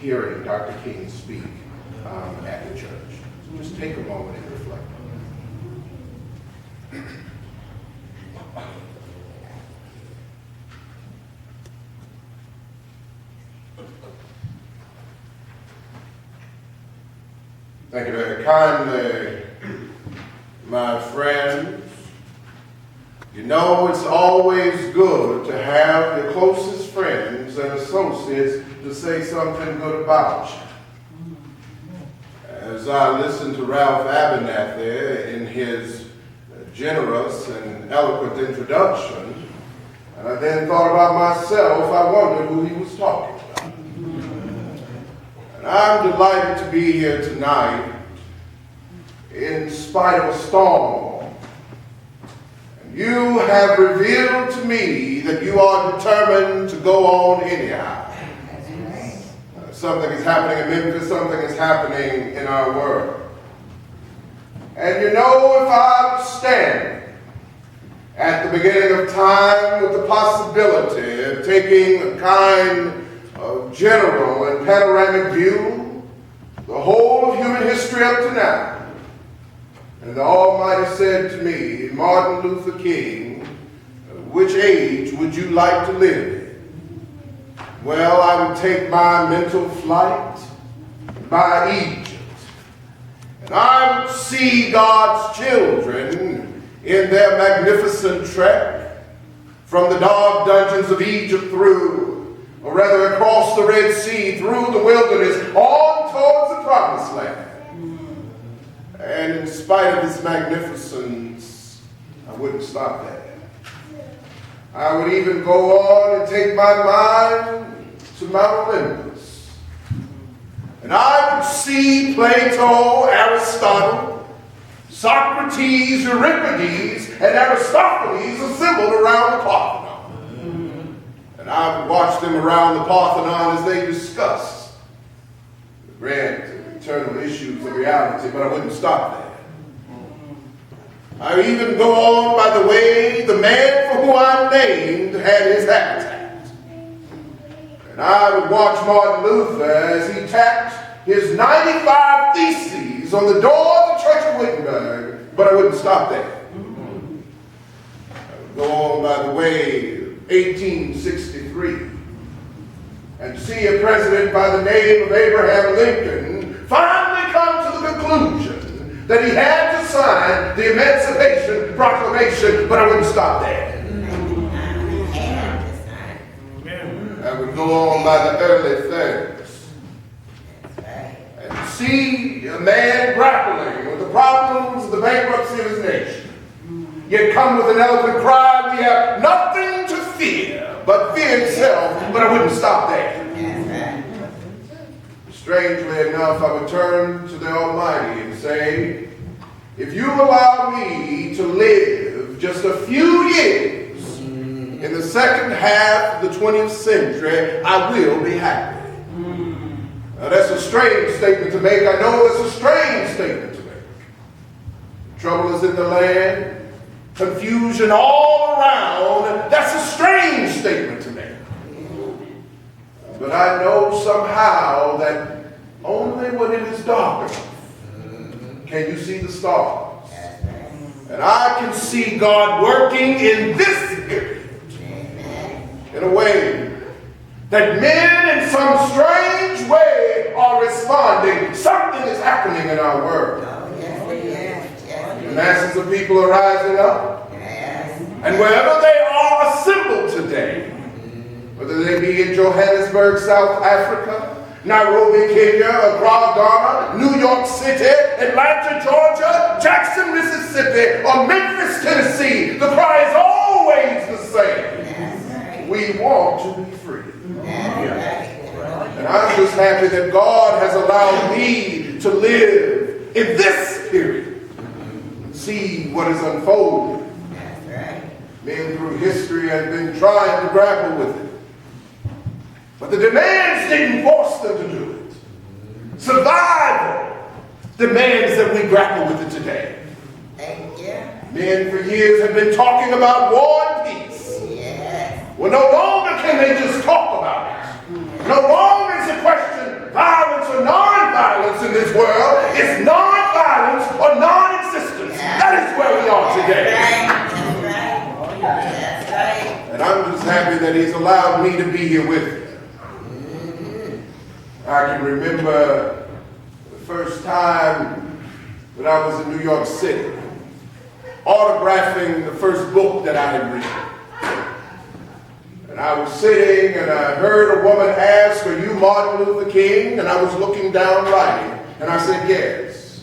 hearing Dr. King speak at the church. So just take a moment and reflect. Thank you very kindly, my friends. You know, it's always good to have your closest friends and associates to say something good about you. As I listened to Ralph Abernathy in his generous and eloquent introduction, and I then thought about myself, I wondered who he was talking about. And I'm delighted to be here tonight in spite of a storm. And you have revealed to me that you are determined to go on anyhow. Something is happening in Memphis, something is happening in our world. And you know, if I was standing at the beginning of time with the possibility of taking a kind of general and panoramic view, the whole of human history up to now, and the Almighty said to me, Martin Luther King, which age would you like to live in? Well, I would take my mental flight by Egypt. And I would see God's children in their magnificent trek from the dark dungeons of Egypt through, or rather across the Red Sea, through the wilderness, on towards the Promised Land. And in spite of its magnificence, I wouldn't stop there. I would even go on and take my mind to Mount Olympus. And I would see Plato, Aristotle, Socrates, Euripides, and Aristophanes assembled around the Parthenon. And I would watch them around the Parthenon as they discussed the grand eternal issues of reality, but I wouldn't stop there. I would even go on by the way the man for whom I'm named had his habitat. And I would watch Martin Luther as he tacked his 95 theses on the door of the Church of Wittenberg, but I wouldn't stop there. I would go on by the way of 1863 and see a president by the name of Abraham Lincoln finally come to the conclusion that he had to sign the Emancipation Proclamation, but I wouldn't stop there. I would go on by the early 30s and see a man grappling with the problems of the bankruptcy of his nation, yet come with an eloquent cry, we have nothing to fear but fear itself, but I wouldn't stop there. Strangely enough, I would turn to the Almighty and say, if you allow me to live just a few years in the second half of the 20th century, I will be happy. Now, that's a strange statement to make. I know it's a strange statement to make. Trouble is in the land, confusion all around. That's a strange statement to make. But I know somehow that only when it is dark enough can you see the stars. And I can see God working in this period in a way that men in some strange way are responding. Something is happening in our world. The masses of people are rising up. And wherever they are assembled today, whether they be in Johannesburg, South Africa, Nairobi, Kenya, Accra, Ghana, New York City, Atlanta, Georgia, Jackson, Mississippi, or Memphis, Tennessee, the cry is always the same. We want to be free. And I'm just happy that God has allowed me to live in this period and see what is unfolding. Men through history have been trying to grapple with it. But the demands didn't force them to do it. Survival demands that we grapple with it today. Men for years have been talking about war and peace. Well, no longer can they just talk about it. No longer is the question He's allowed me to be here with you. I can remember the first time when I was in New York City, autographing the first book that I had written. And I was sitting and I heard a woman ask, "Are you Martin Luther King?" And I was looking down writing, and I said, "Yes."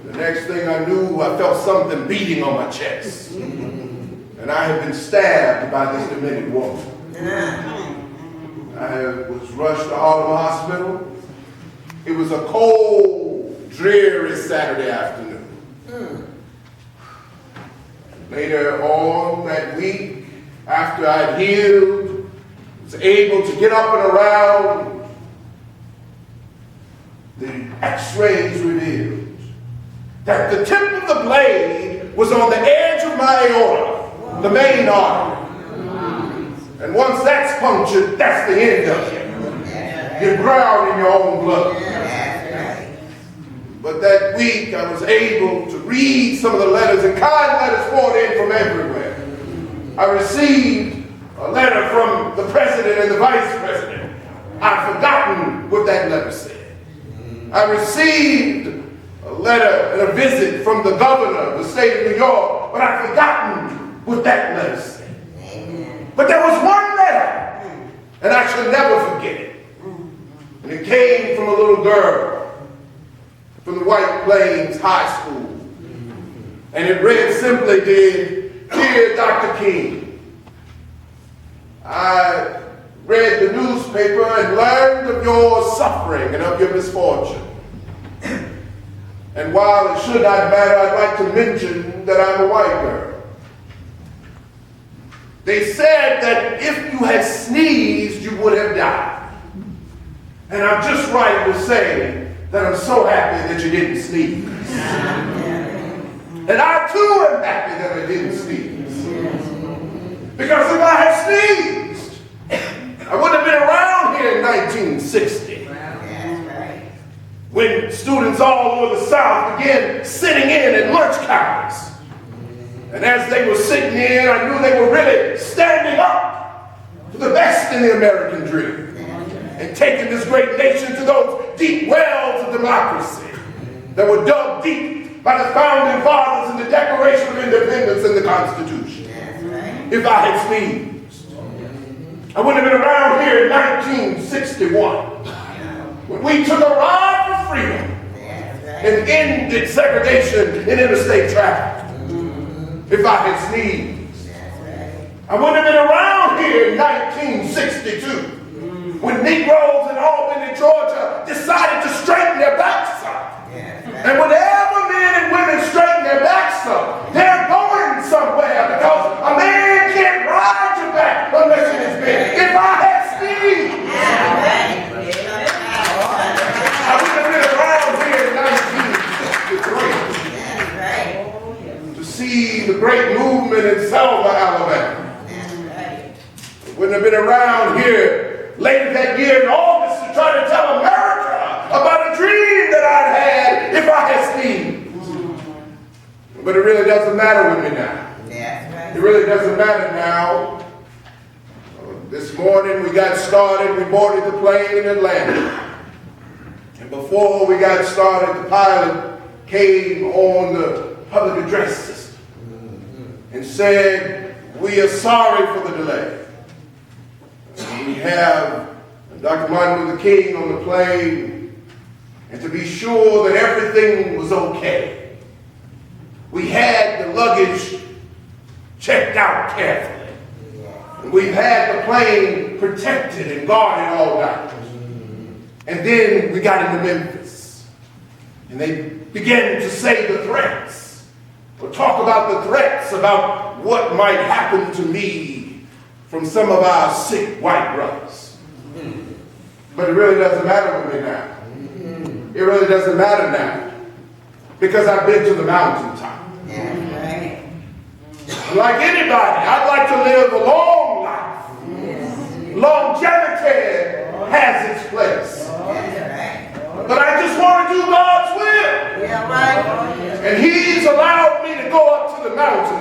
The next thing I knew, I felt something beating on my chest. And I had been stabbed by this demented woman. I was rushed to Harlem Hospital. It was a cold, dreary Saturday afternoon. Later on that week, after I'd healed, was able to get up and around, the x-rays revealed that the tip of the blade was on the edge of my aorta, the main artery. And once that's punctured, that's the end of it. You're drowned in your own blood. But that week, I was able to read some of the letters, and kind letters poured in from everywhere. I received a letter from the president and the vice president. I've forgotten what that letter said. I received a letter and a visit from the governor of the state of New York, but I've forgotten what that letter said. But there was one letter, and I shall never forget it. And it came from a little girl from the White Plains High School. And it read simply, "Dear Dr. King, I read the newspaper and learned of your suffering and of your misfortune. And while it should not matter, I'd like to mention that I'm a white girl. They said that if you had sneezed, you would have died. And I'm just right to say that I'm so happy that you didn't sneeze. And I too am happy that I didn't sneeze. Because if I had sneezed, I wouldn't have been around here in 1960. When students all over the South began sitting in lunch counters. And as they were sitting in, I knew they were really standing up for the best in the American dream and taking this great nation to those deep wells of democracy that were dug deep by the founding fathers in the Declaration of Independence and the Constitution. If I had sneezed, I wouldn't have been around here in 1961 when we took a ride for freedom and ended segregation in interstate traffic. If I had sneezed, I wouldn't have been around here in 1962 when Negroes in Albany, Georgia decided to straighten their backs up. And whenever men and women straighten their backs up, they're going somewhere because a man can't ride your back unless it is big. If I had sneezed, I wouldn't have been around here in 1963 to see the great movement in Selma, Alabama. I wouldn't have been around here later that year in August to try to tell America about a dream that I'd had if I had sneezed. But it really doesn't matter with me now. It really doesn't matter now. This morning we got started, we boarded the plane in Atlanta. And before we got started, the pilot came on the public address system and said, "We are sorry for the delay. We have Dr. Martin Luther King on the plane, and to be sure that everything was okay, we had the luggage checked out carefully. And we've had the plane protected and guarded all night. And then we got into Memphis, and they began to say the threats, or talk about the threats about what might happen to me from some of our sick white brothers. But it really doesn't matter with me now. It really doesn't matter now, because I've been to the mountaintop. Like anybody, I'd like to live a long life. Longevity has its place. But I just want to do God's will. And He's allowed me to go up to the mountain